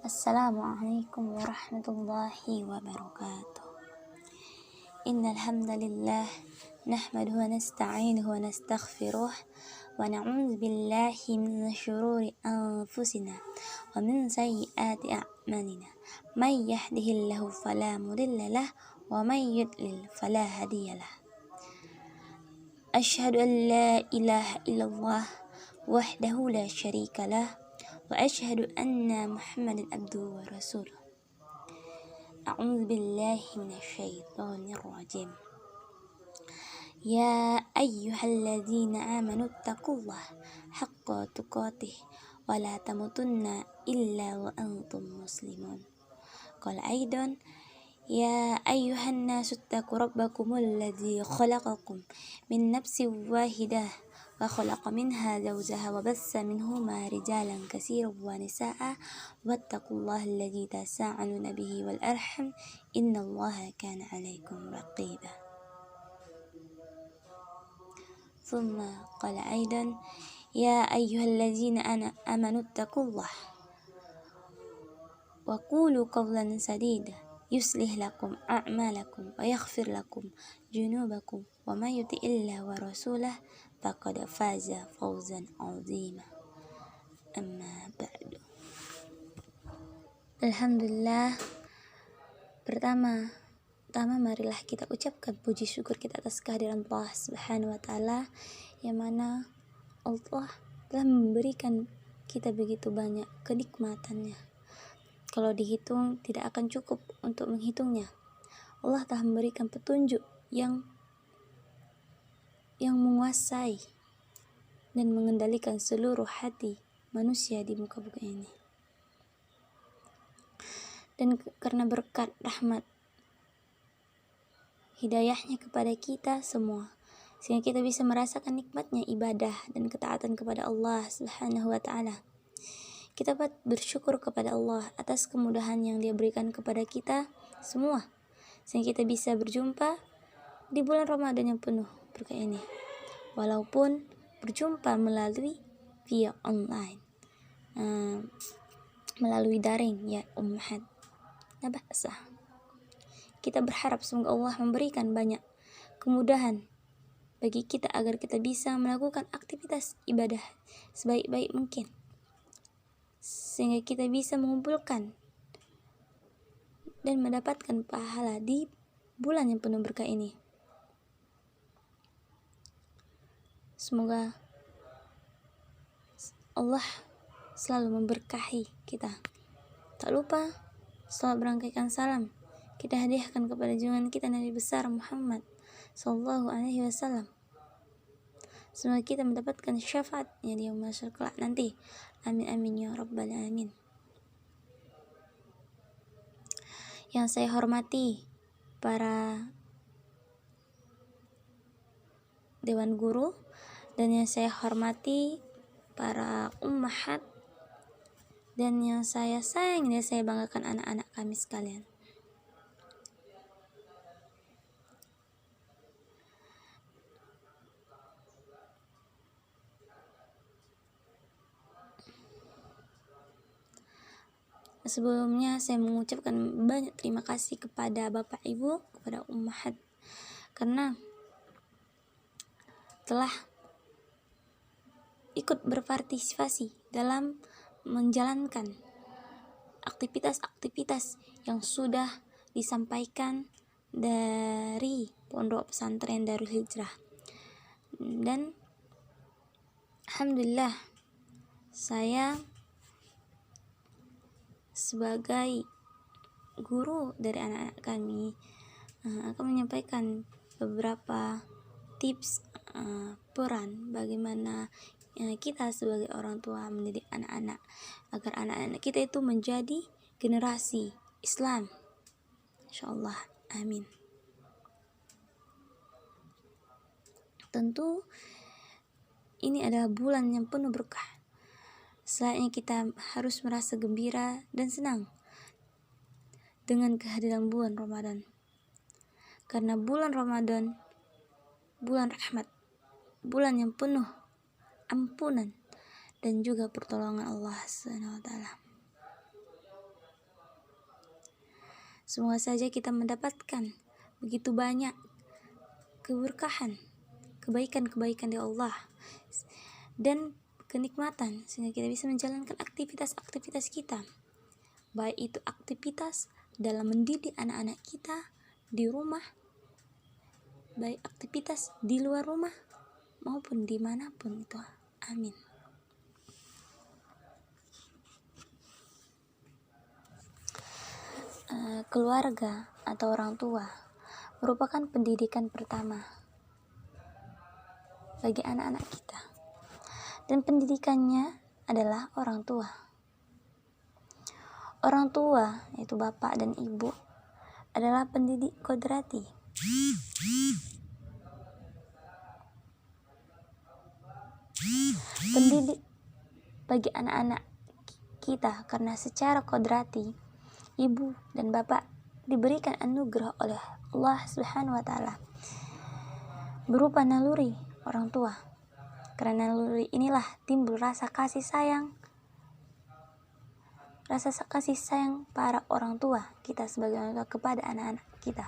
Assalamualaikum warahmatullahi wabarakatuh. Innal hamdalillah nahmaduhu wa nasta'inuhu wa nastaghfiruh wa na'udzu billahi min syururi anfusina wa min sayyiati a'malina. May yahdihillahu fala mudilla lahu wa may yudlil fala hadiyalah. Asyhadu an la ilaha illallah wahdahu la syarika lah wa asyhadu anna Muhammadan abduhu wa rasuluh. A'udzu billahi minasyaitonir rajim. Ya ayyuhalladzina amanu taqullaha haqqa tuqatih wa la tamutunna illa wa antum muslimun. Qala aidan ya ayyuhan nasu taqu rabbakumul ladzi khalaqakum min nafsin wahidah wa khalaqa minha zawjaha wa bassa minhuma rijalan katsiran wa nisaa wattaqullaha alladzi tasaaluna bihi wal arham innallaha kana 'alaikum raqiba. Thumma qala aidan ya ayyuhalladzina amanu taqullaha wa qulu qawlan sadida yuslih lakum a'malakum wa yaghfir lakum junubakum wa may yuti'illaha wa rasulahu faqad faza fawzan 'azima. Amma ba'du. Alhamdulillah. Pertama marilah kita ucapkan puji syukur kita atas kehadiran Allah Subhanahu wa taala, yang mana Allah telah memberikan kita begitu banyak kenikmatannya. Kalau dihitung tidak akan cukup untuk menghitungnya. Allah telah memberikan petunjuk yang menguasai dan mengendalikan seluruh hati manusia di muka bumi ini. Dan karena berkat rahmat hidayahnya kepada kita semua, sehingga kita bisa merasakan nikmatnya ibadah dan ketaatan kepada Allah Subhanahu wa taala. Kita bersyukur kepada Allah atas kemudahan yang Dia berikan kepada kita semua, sehingga kita bisa berjumpa di bulan Ramadan yang penuh berkah ini, walaupun berjumpa melalui via online, melalui daring ya ummahat. Nah, kita berharap semoga Allah memberikan banyak kemudahan bagi kita agar kita bisa melakukan aktivitas ibadah sebaik-baik mungkin, sehingga kita bisa mengumpulkan dan mendapatkan pahala di bulan yang penuh berkah ini. Semoga Allah selalu memberkahi kita. Tak lupa selalu berangkaikan salam kita hadiahkan kepada junjungan kita Nabi besar Muhammad sallallahu alaihi wasallam. Semoga kita mendapatkan syafaatnya di yaumul mahsyar kelak nanti. Amin amin ya rabbal alamin. Yang saya hormati para dewan guru, dan yang saya hormati para ummahat, dan yang saya sayang dan saya banggakan anak-anak kami sekalian. Sebelumnya saya mengucapkan banyak terima kasih kepada Bapak Ibu, kepada ummahat, karena telah ikut berpartisipasi dalam menjalankan aktivitas-aktivitas yang sudah disampaikan dari Pondok Pesantren Darul Hijrah. Dan alhamdulillah, saya sebagai guru dari anak-anak kami akan menyampaikan beberapa tips peran bagaimana kita sebagai orang tua mendidik anak-anak agar anak-anak kita itu menjadi generasi Islam, insyaallah, amin. Tentu ini adalah bulan yang penuh berkah. Selayaknya kita harus merasa gembira dan senang dengan kehadiran bulan Ramadan, karena bulan Ramadan bulan rahmat, bulan yang penuh ampunan dan juga pertolongan Allah Subhanahu wa taala. Semoga saja kita mendapatkan begitu banyak keberkahan, kebaikan-kebaikan dari Allah dan kenikmatan, sehingga kita bisa menjalankan aktivitas-aktivitas kita, baik itu aktivitas dalam mendidik anak-anak kita di rumah, baik aktivitas di luar rumah maupun dimanapun itu. Amin. Keluarga atau orang tua merupakan pendidikan pertama bagi anak-anak kita, dan pendidikannya adalah orang tua. Orang tua, yaitu bapak dan ibu, adalah pendidik kodrati. Pendidik bagi anak-anak kita, karena secara kodrati ibu dan bapak diberikan anugerah oleh Allah Subhanahu wa taala berupa naluri orang tua. Karena naluri inilah timbul rasa kasih sayang para orang tua kita sebagai orang tua kepada anak-anak kita,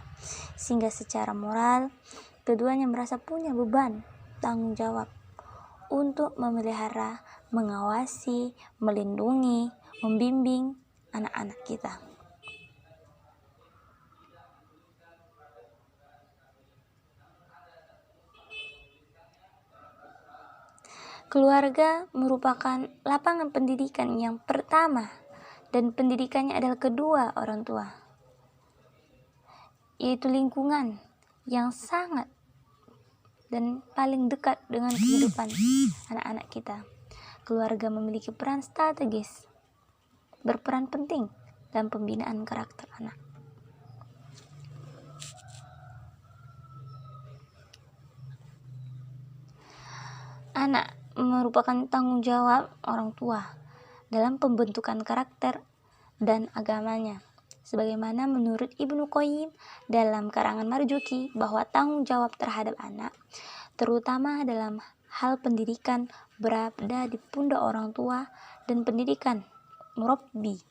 sehingga secara moral keduanya merasa punya beban tanggung jawab untuk memelihara, mengawasi, melindungi, membimbing anak-anak kita. Keluarga merupakan lapangan pendidikan yang pertama, dan pendidikannya adalah kedua orang tua, yaitu lingkungan yang sangat dan paling dekat dengan kehidupan anak-anak kita. Keluarga memiliki peran strategis, berperan penting dalam pembinaan karakter anak. Anak merupakan tanggung jawab orang tua dalam pembentukan karakter dan agamanya. Sebagaimana menurut Ibnu Qayyim dalam karangan Marzuki, bahwa tanggung jawab terhadap anak, terutama dalam hal pendidikan, berada di pundak orang tua dan pendidikan murabbi.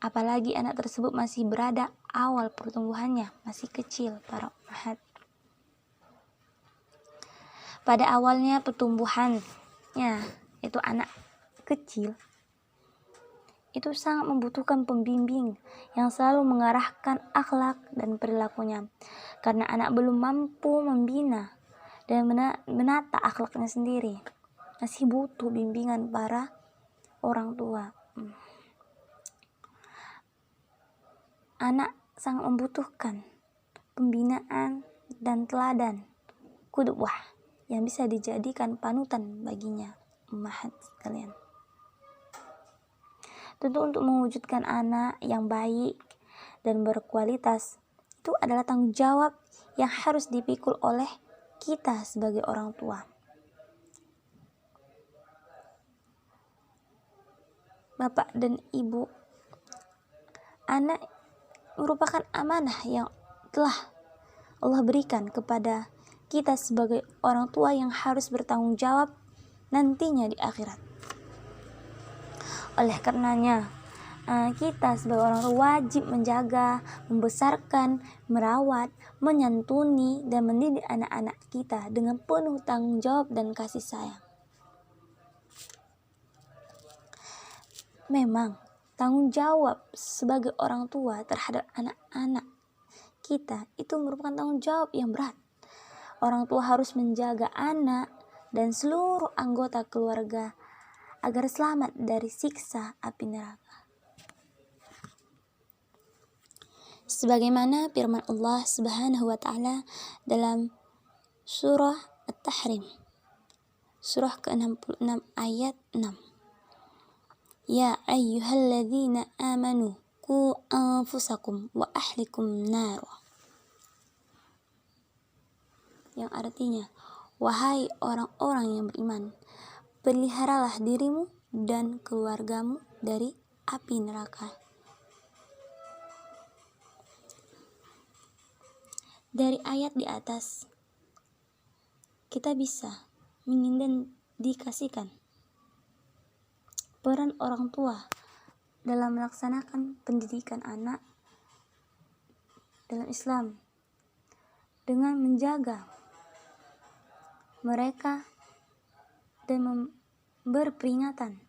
Apalagi anak tersebut masih berada awal pertumbuhannya, masih kecil para ummahat. Pada awalnya pertumbuhannya, itu anak kecil, itu sangat membutuhkan pembimbing yang selalu mengarahkan akhlak dan perilakunya, karena anak belum mampu membina dan menata akhlaknya sendiri, masih butuh bimbingan para orang tua. Anak sangat membutuhkan pembinaan dan teladan, qudwah, yang bisa dijadikan panutan baginya, ummahat sekalian. Tentu untuk mewujudkan anak yang baik dan berkualitas, itu adalah tanggung jawab yang harus dipikul oleh kita sebagai orang tua. Bapak dan ibu, anak merupakan amanah yang telah Allah berikan kepada kita sebagai orang tua yang harus bertanggung jawab nantinya di akhirat. Oleh karenanya, kita sebagai orang tua wajib menjaga, membesarkan, merawat, menyantuni, dan mendidik anak-anak kita dengan penuh tanggung jawab dan kasih sayang. Memang, tanggung jawab sebagai orang tua terhadap anak-anak kita itu merupakan tanggung jawab yang berat. Orang tua harus menjaga anak dan seluruh anggota keluarga agar selamat dari siksa api neraka. Sebagaimana firman Allah Subhanahu wa taala dalam surah At-Tahrim, surah ke-66 ayat 6. Ya ayyuhalladzina amanu qu anfusakum wa ahlikum nar. Yang artinya, wahai orang-orang yang beriman, peliharalah dirimu dan keluargamu dari api neraka. Dari ayat di atas, kita bisa mengindikasikan peran orang tua dalam melaksanakan pendidikan anak dalam Islam dengan menjaga mereka dan berperingatan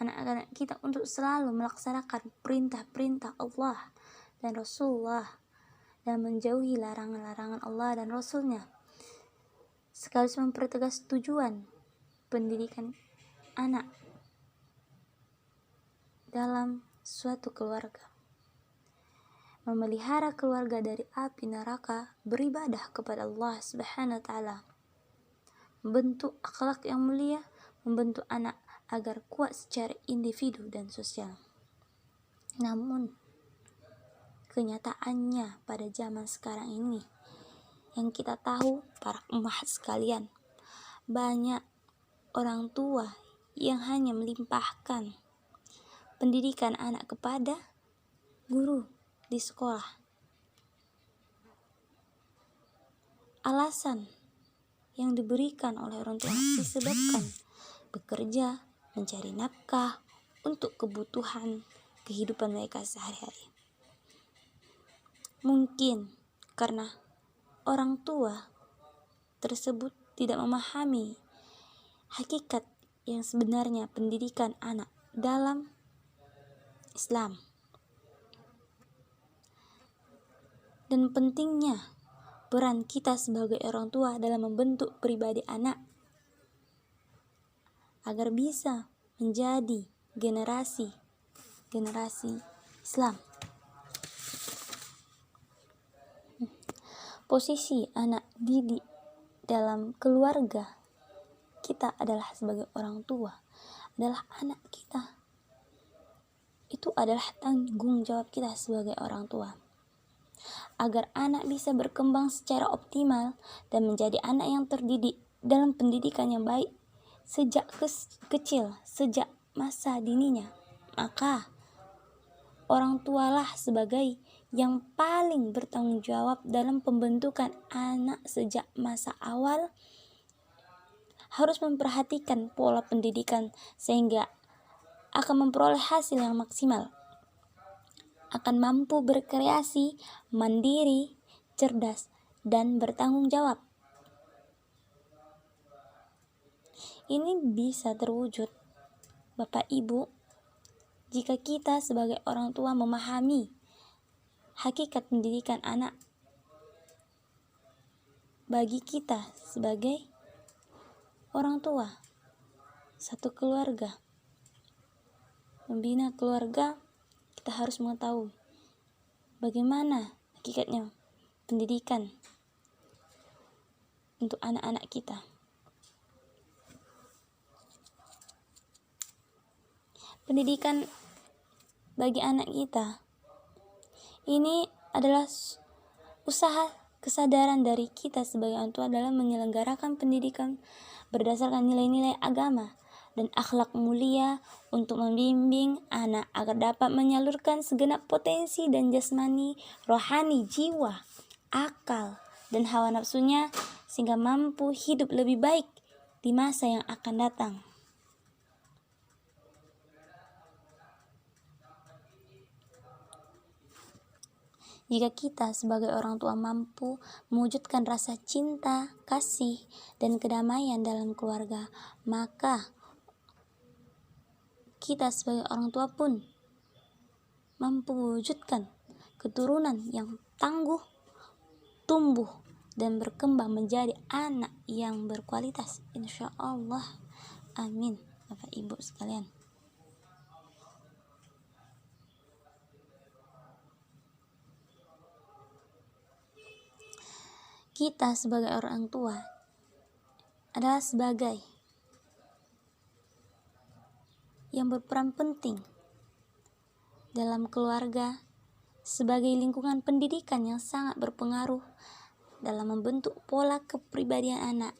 anak-anak kita untuk selalu melaksanakan perintah-perintah Allah dan Rasulullah dan menjauhi larangan-larangan Allah dan Rasulnya, sekaligus mempertegas tujuan pendidikan anak dalam suatu keluarga, memelihara keluarga dari api neraka, beribadah kepada Allah Subhanahu wa taala, membentuk akhlak yang mulia, membentuk anak agar kuat secara individu dan sosial. Namun kenyataannya pada zaman sekarang ini yang kita tahu, para ummahat sekalian, banyak orang tua yang hanya melimpahkan pendidikan anak kepada guru di sekolah. Alasan yang diberikan oleh orang tua disebabkan bekerja, mencari nafkah untuk kebutuhan kehidupan mereka sehari-hari. Mungkin karena orang tua tersebut tidak memahami hakikat yang sebenarnya pendidikan anak dalam Islam dan pentingnya peran kita sebagai orang tua dalam membentuk pribadi anak agar bisa menjadi generasi Islam. Posisi anak didik dalam keluarga kita adalah sebagai orang tua, adalah anak kita. Itu adalah tanggung jawab kita sebagai orang tua, agar anak bisa berkembang secara optimal dan menjadi anak yang terdidik dalam pendidikan yang baik sejak kecil, sejak masa dininya. Maka orang tualah sebagai yang paling bertanggung jawab dalam pembentukan anak sejak masa awal, harus memperhatikan pola pendidikan sehingga akan memperoleh hasil yang maksimal, akan mampu berkreasi, mandiri, cerdas, dan bertanggung jawab. Ini bisa terwujud, Bapak Ibu, jika kita sebagai orang tua memahami hakikat pendidikan anak bagi kita sebagai orang tua. Satu keluarga, membina keluarga, kita harus mengetahui bagaimana hakikatnya pendidikan untuk anak-anak kita. Pendidikan bagi anak kita ini adalah usaha kesadaran dari kita sebagai orang tua dalam menyelenggarakan pendidikan berdasarkan nilai-nilai agama dan akhlak mulia untuk membimbing anak agar dapat menyalurkan segenap potensi dan jasmani, rohani, jiwa, akal, dan hawa nafsunya sehingga mampu hidup lebih baik di masa yang akan datang. Jika kita sebagai orang tua mampu mewujudkan rasa cinta, kasih, dan kedamaian dalam keluarga, maka kita sebagai orang tua pun mampu mewujudkan keturunan yang tangguh, tumbuh, dan berkembang menjadi anak yang berkualitas. Insya Allah. Amin. Bapak Ibu sekalian. Kita sebagai orang tua adalah sebagai yang berperan penting dalam keluarga sebagai lingkungan pendidikan yang sangat berpengaruh dalam membentuk pola kepribadian anak.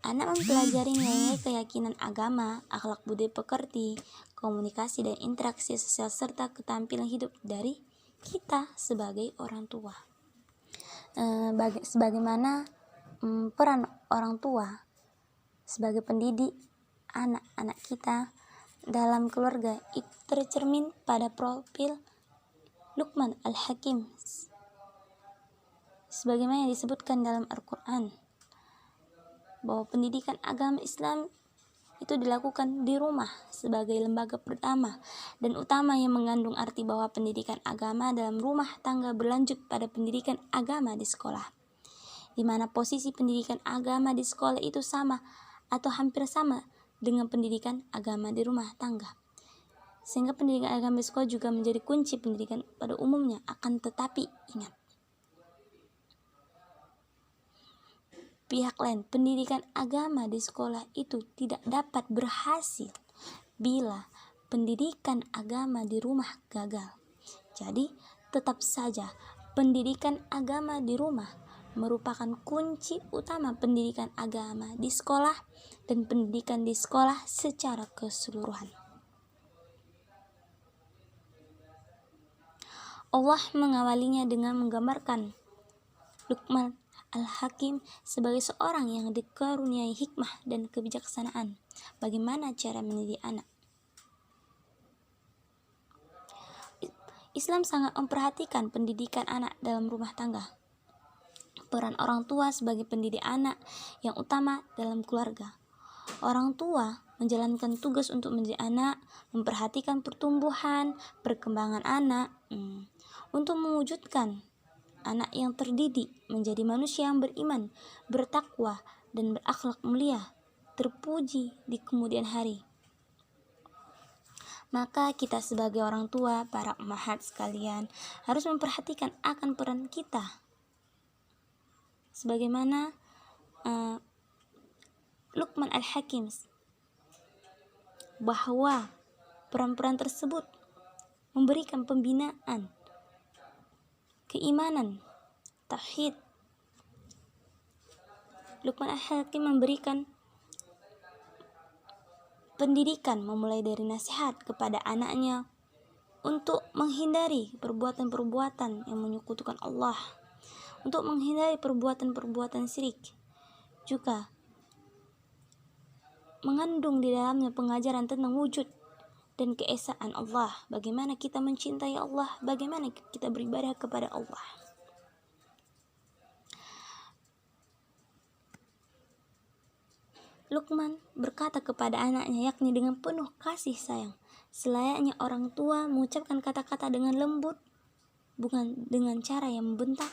Anak mempelajari nilai keyakinan agama, akhlak budi pekerti, komunikasi dan interaksi sosial serta keterampilan hidup dari kita sebagai orang tua. Sebagaimana peran orang tua sebagai pendidik anak-anak kita dalam keluarga itu tercermin pada profil Luqman Al-Hakim, sebagaimana yang disebutkan dalam Al-Quran, bahwa pendidikan agama Islam itu dilakukan di rumah sebagai lembaga pertama dan utama yang mengandung arti bahwa pendidikan agama dalam rumah tangga berlanjut pada pendidikan agama di sekolah, di mana posisi pendidikan agama di sekolah itu sama atau hampir sama dengan pendidikan agama di rumah tangga. Sehingga pendidikan agama di sekolah juga menjadi kunci pendidikan pada umumnya. Akan tetapi ingat, pihak lain, pendidikan agama di sekolah itu tidak dapat berhasil bila pendidikan agama di rumah gagal. Jadi, tetap saja pendidikan agama di rumah merupakan kunci utama pendidikan agama di sekolah dan pendidikan di sekolah secara keseluruhan. Allah mengawalinya dengan menggambarkan Luqman Al-Hakim sebagai seorang yang dikaruniai hikmah dan kebijaksanaan. Bagaimana cara mendidik anak? Islam sangat memperhatikan pendidikan anak dalam rumah tangga. Peran orang tua sebagai pendidik anak yang utama dalam keluarga. Orang tua menjalankan tugas untuk mendidik anak, memperhatikan pertumbuhan, perkembangan anak, untuk mewujudkan anak yang terdidik menjadi manusia yang beriman, bertakwa, dan berakhlak mulia, terpuji di kemudian hari. Maka kita sebagai orang tua, para ummahat sekalian, harus memperhatikan akan peran kita. Sebagaimana Luqman Al-Hakim, bahwa peran-peran tersebut memberikan pembinaan keimanan, tauhid. Luqman Al-Hakim memberikan pendidikan memulai dari nasihat kepada anaknya untuk menghindari perbuatan-perbuatan yang menyekutukan Allah, untuk menghindari perbuatan-perbuatan syirik. Juga mengandung di dalamnya pengajaran tentang wujud dan keesaan Allah, bagaimana kita mencintai Allah, bagaimana kita beribadah kepada Allah. Luqman berkata kepada anaknya, yakni dengan penuh kasih sayang, selayaknya orang tua mengucapkan kata-kata dengan lembut, bukan dengan cara yang membentak,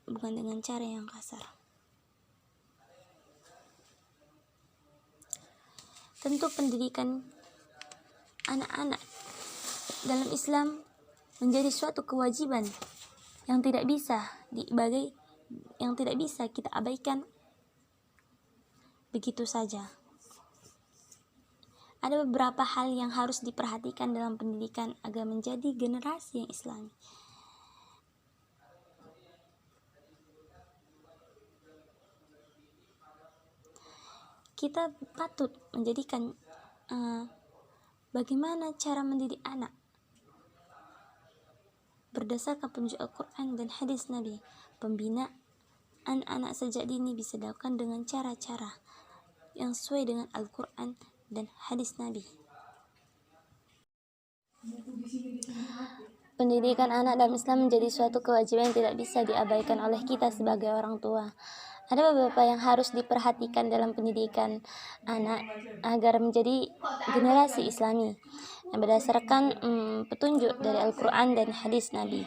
bukan dengan cara yang kasar. Tentu pendidikan anak-anak dalam Islam menjadi suatu kewajiban yang tidak bisa kita abaikan begitu saja. Ada beberapa hal yang harus diperhatikan dalam pendidikan agar menjadi generasi yang Islami. Kita patut menjadikan bagaimana cara mendidik anak berdasarkan petunjuk Al-Quran dan hadis Nabi. Pembinaan anak sejak dini bisa dilakukan dengan cara-cara yang sesuai dengan Al-Quran dan hadis Nabi. Pendidikan anak dalam Islam menjadi suatu kewajiban yang tidak bisa diabaikan oleh kita sebagai orang tua. Ada beberapa yang harus diperhatikan dalam pendidikan anak agar menjadi generasi Islami yang berdasarkan petunjuk dari Al-Quran dan hadis Nabi.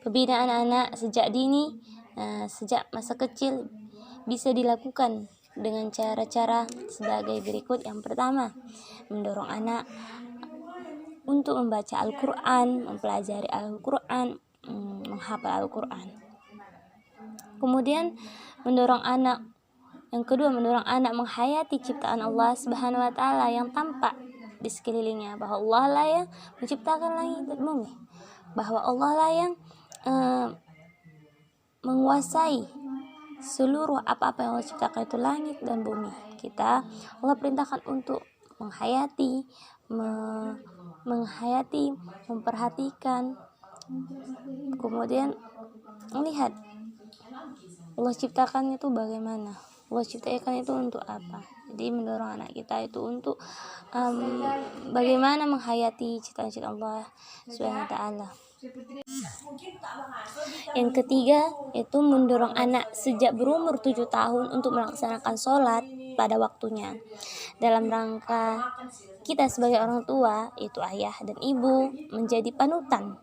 Pembinaan anak sejak dini, sejak masa kecil bisa dilakukan dengan cara-cara sebagai berikut. Yang pertama, mendorong anak untuk membaca Al-Quran, mempelajari Al-Quran, menghafal Al-Quran. Kemudian yang kedua, mendorong anak menghayati ciptaan Allah Subhanahu wa taala yang tampak di sekelilingnya, bahwa Allah lah yang menciptakan langit dan bumi, bahwa Allah lah yang menguasai seluruh apa-apa yang Allah ciptakan, itu langit dan bumi. Allah perintahkan untuk menghayati, memperhatikan, kemudian melihat Allah ciptakan itu bagaimana, Allah ciptakan itu untuk apa. Jadi mendorong anak kita itu untuk bagaimana menghayati ciptaan Allah Subhanahu wa taala. Yang ketiga, itu mendorong anak sejak berumur 7 tahun untuk melaksanakan sholat pada waktunya. Dalam rangka kita sebagai orang tua, itu ayah dan ibu, menjadi panutan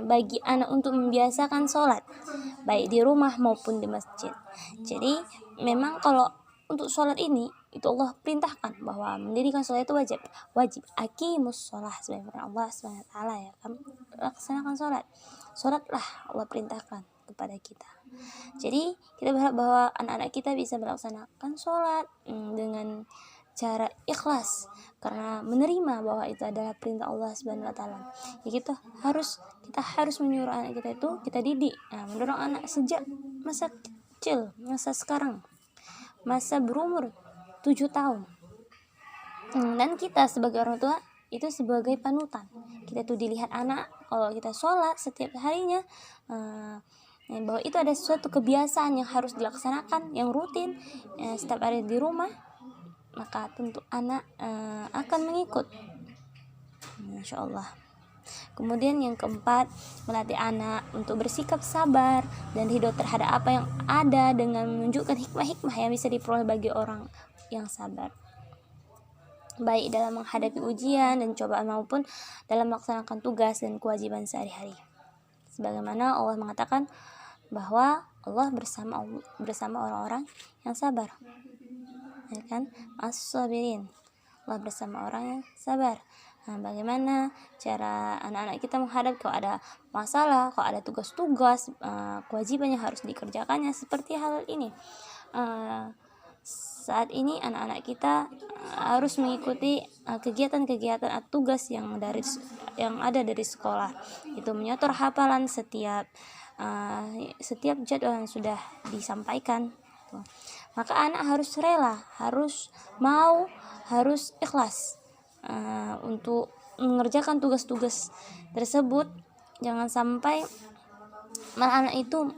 bagi anak untuk membiasakan sholat, baik di rumah maupun di masjid. Jadi memang kalau untuk sholat ini, itu Allah perintahkan bahwa mendirikan sholat itu wajib. Aqimus sholah, sebenarnya Allah SWT ya kan, laksanakan sholatlah Allah perintahkan kepada kita. Jadi kita berharap bahwa anak-anak kita bisa melaksanakan sholat dengan cara ikhlas, karena menerima bahwa itu adalah perintah Allah Subhanahu wa taala. Ya kita harus menyuruh anak kita itu kita didik, mendorong anak sejak masa kecil, masa sekarang, masa berumur 7 tahun. Dan kita sebagai orang tua itu sebagai panutan. Kita tuh dilihat anak kalau kita sholat setiap harinya, bahwa itu ada suatu kebiasaan yang harus dilaksanakan, yang rutin setiap hari di rumah, maka tentu anak akan mengikut, insyaallah. Kemudian yang keempat, melatih anak untuk bersikap sabar dan ridho terhadap apa yang ada dengan menunjukkan hikmah-hikmah yang bisa diperoleh bagi orang yang sabar, baik dalam menghadapi ujian dan cobaan maupun dalam melaksanakan tugas dan kewajiban sehari-hari. Sebagaimana Allah mengatakan bahwa Allah bersama orang-orang yang sabar, ya kan? As-sabirin, Allah bersama orang yang sabar. Bagaimana cara anak-anak kita menghadapi kalau ada masalah, kalau ada tugas-tugas, kewajiban yang harus dikerjakannya, seperti hal ini. Saat ini anak-anak kita harus mengikuti kegiatan-kegiatan atau tugas yang ada dari sekolah. Itu menyetor hafalan setiap jadwal yang sudah disampaikan. Maka anak harus rela, harus mau, harus ikhlas untuk mengerjakan tugas-tugas tersebut. Jangan sampai malah anak itu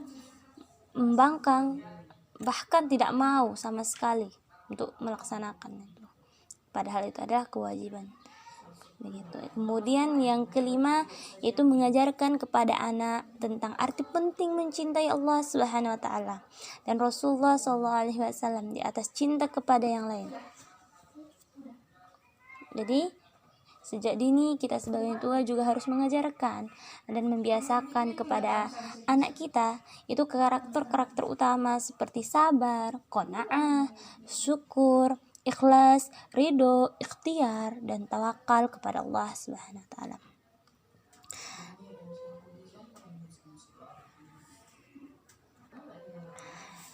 membangkang, bahkan tidak mau sama sekali untuk melaksanakan itu, padahal itu adalah kewajiban. Begitu. Kemudian yang kelima, yaitu mengajarkan kepada anak tentang arti penting mencintai Allah Subhanahu wa taala dan Rasulullah SAW di atas cinta kepada yang lain. Jadi sejak dini kita sebagai tua juga harus mengajarkan dan membiasakan kepada anak kita itu karakter-karakter utama seperti sabar, qanaah, syukur, ikhlas, ridho, ikhtiar, dan tawakal kepada Allah Subhanahu wa taala.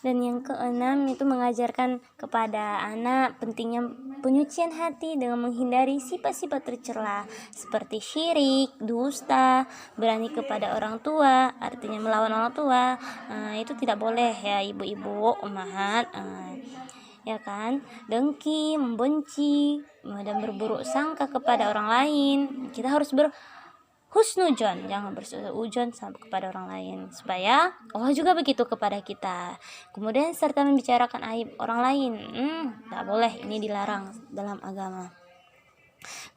Dan yang keenam itu mengajarkan kepada anak pentingnya penyucian hati dengan menghindari sifat-sifat tercela seperti syirik, dusta, berani kepada orang tua, artinya melawan orang tua. Itu tidak boleh ya ibu-ibu, ummahat, ya kan, dengki, membenci, dan berburuk sangka kepada orang lain. Kita harus husnudzon, jangan bersuudzon kepada orang lain, supaya Allah juga begitu kepada kita. Kemudian serta membicarakan aib orang lain, tak boleh, ini dilarang dalam agama.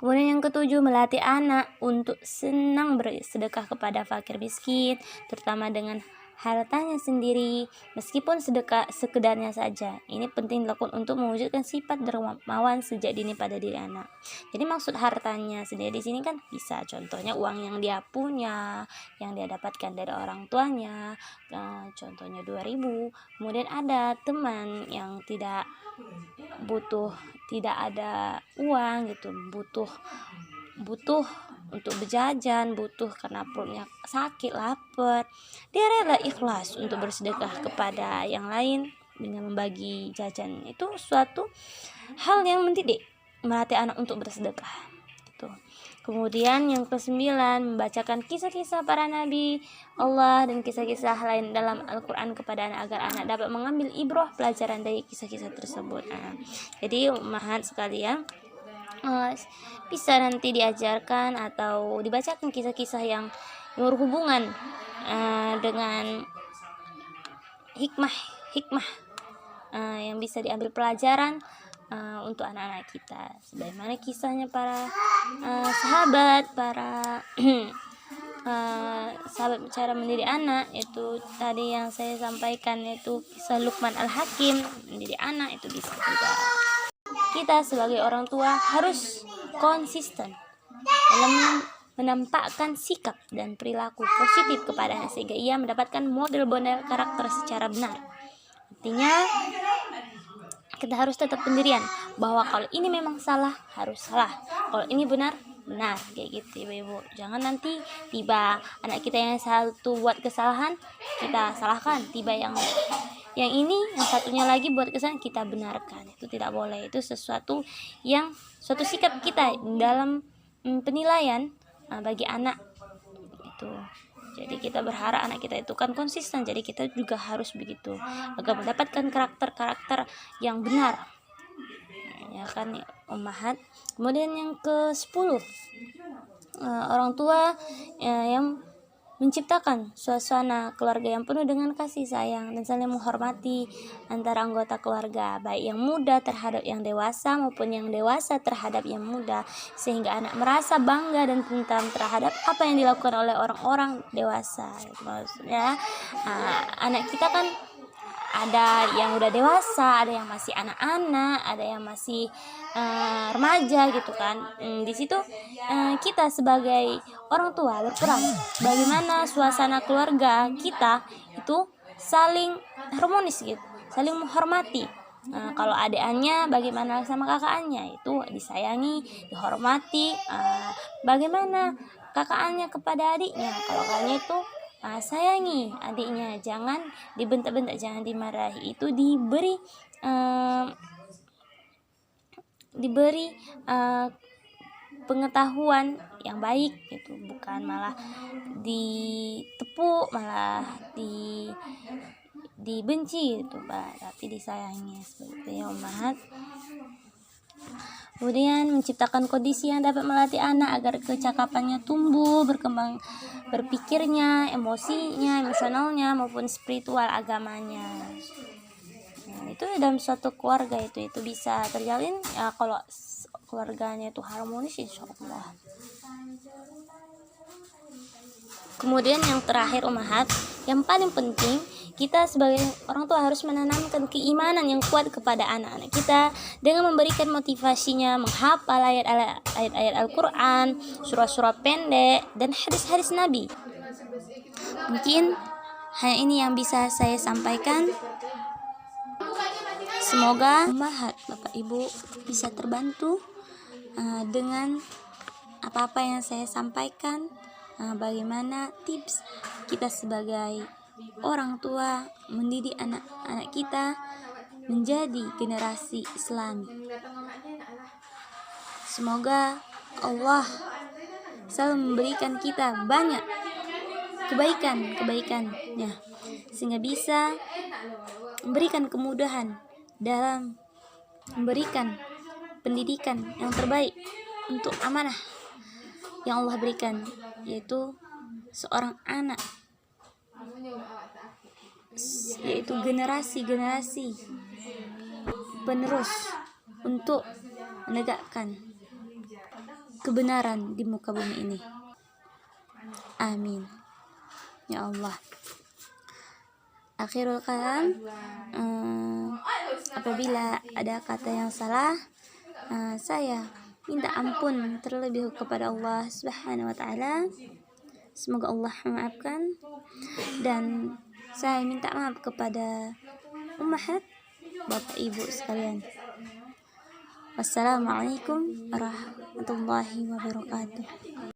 Kemudian yang ketujuh, melatih anak untuk senang bersedekah kepada fakir miskin, terutama dengan hartanya sendiri, meskipun sedekah sekedarnya saja. Ini penting dilakukan untuk mewujudkan sifat dermawan sejak dini pada diri anak. Jadi maksud hartanya sendiri di sini kan bisa contohnya uang yang dia punya, yang dia dapatkan dari orang tuanya, contohnya 2.000. Kemudian ada teman yang tidak ada uang gitu, butuh untuk berjajan, butuh karena perutnya sakit, lapar, dia rela ikhlas untuk bersedekah kepada yang lain dengan membagi jajan. Itu suatu hal yang mendidik, melatih anak untuk bersedekah gitu. Kemudian yang ke-9, membacakan kisah-kisah para nabi Allah dan kisah-kisah lain dalam Al-Quran kepada anak agar anak dapat mengambil ibrah pelajaran dari kisah-kisah tersebut. Jadi ummahat sekalian, bisa nanti diajarkan atau dibacakan kisah-kisah yang berhubungan dengan hikmah yang bisa diambil pelajaran untuk anak-anak kita, sebagaimana kisahnya para sahabat, para sahabat cara mendidik anak, itu tadi yang saya sampaikan, yaitu kisah Luqman Al-Hakim mendidik anak, itu bisa juga. Kita sebagai orang tua harus konsisten dalam menampakkan sikap dan perilaku positif kepada anak sehingga ia mendapatkan model-model karakter secara benar. Artinya kita harus tetap pendirian bahwa kalau ini memang salah harus salah, kalau ini benar kayak gitu ibu-ibu. Jangan nanti tiba anak kita yang satu buat kesalahan kita salahkan, tiba yang ini yang satunya lagi buat kesalahan kita benarkan. Itu tidak boleh. Itu suatu sikap kita dalam penilaian bagi anak itu. Jadi kita berharap anak kita itu kan konsisten, jadi kita juga harus begitu agar mendapatkan karakter-karakter yang benar, ya kan ummahat. Kemudian yang ke-10, orang tua yang menciptakan suasana keluarga yang penuh dengan kasih sayang dan saling menghormati antara anggota keluarga, baik yang muda terhadap yang dewasa maupun yang dewasa terhadap yang muda, sehingga anak merasa bangga dan tentram terhadap apa yang dilakukan oleh orang-orang dewasa. Maksudnya anak kita kan ada yang udah dewasa, ada yang masih anak-anak, ada yang masih remaja gitu kan. Di situ kita sebagai orang tua berperan bagaimana suasana keluarga kita itu saling harmonis gitu, saling menghormati. Kalau adiknya bagaimana sama kakaknya, itu disayangi, dihormati. Bagaimana kakaknya kepada adiknya, kalau kakaknya itu sayangi adiknya, jangan dibentak-bentak, jangan dimarahi. Itu diberi pengetahuan yang baik gitu, bukan malah ditepuk, malah dibenci gitu, tapi disayangi seperti itu ya ummahat. Kemudian menciptakan kondisi yang dapat melatih anak agar kecakapannya tumbuh, berkembang berpikirnya, emosinya, emosionalnya maupun spiritual agamanya. Itu dalam suatu keluarga itu bisa terjalin ya kalau keluarganya itu harmonis, insyaallah. Kemudian yang terakhir ummahat, yang paling penting, kita sebagai orang tua harus menanamkan keimanan yang kuat kepada anak-anak kita dengan memberikan motivasinya menghafal ayat-ayat Al-Quran, surah-surah pendek, dan hadis-hadis Nabi. Mungkin hanya ini yang bisa saya sampaikan. Semoga ummahat, Bapak Ibu bisa terbantu dengan apa-apa yang saya sampaikan. Bagaimana tips kita sebagai orang tua mendidik anak-anak kita menjadi generasi Islami. Semoga Allah selalu memberikan kita banyak kebaikan-kebaikannya sehingga bisa memberikan kemudahan dalam memberikan pendidikan yang terbaik untuk amanah yang Allah berikan, yaitu seorang anak, yaitu generasi penerus untuk menegakkan kebenaran di muka bumi ini. Amin ya Allah. Akhirul kalam, apabila ada kata yang salah, saya minta ampun terlebih kepada Allah Subhanahu wa taala. Semoga Allah memaafkan, dan saya minta maaf kepada ummahat, Bapak Ibu sekalian. Wassalamualaikum warahmatullahi wabarakatuh.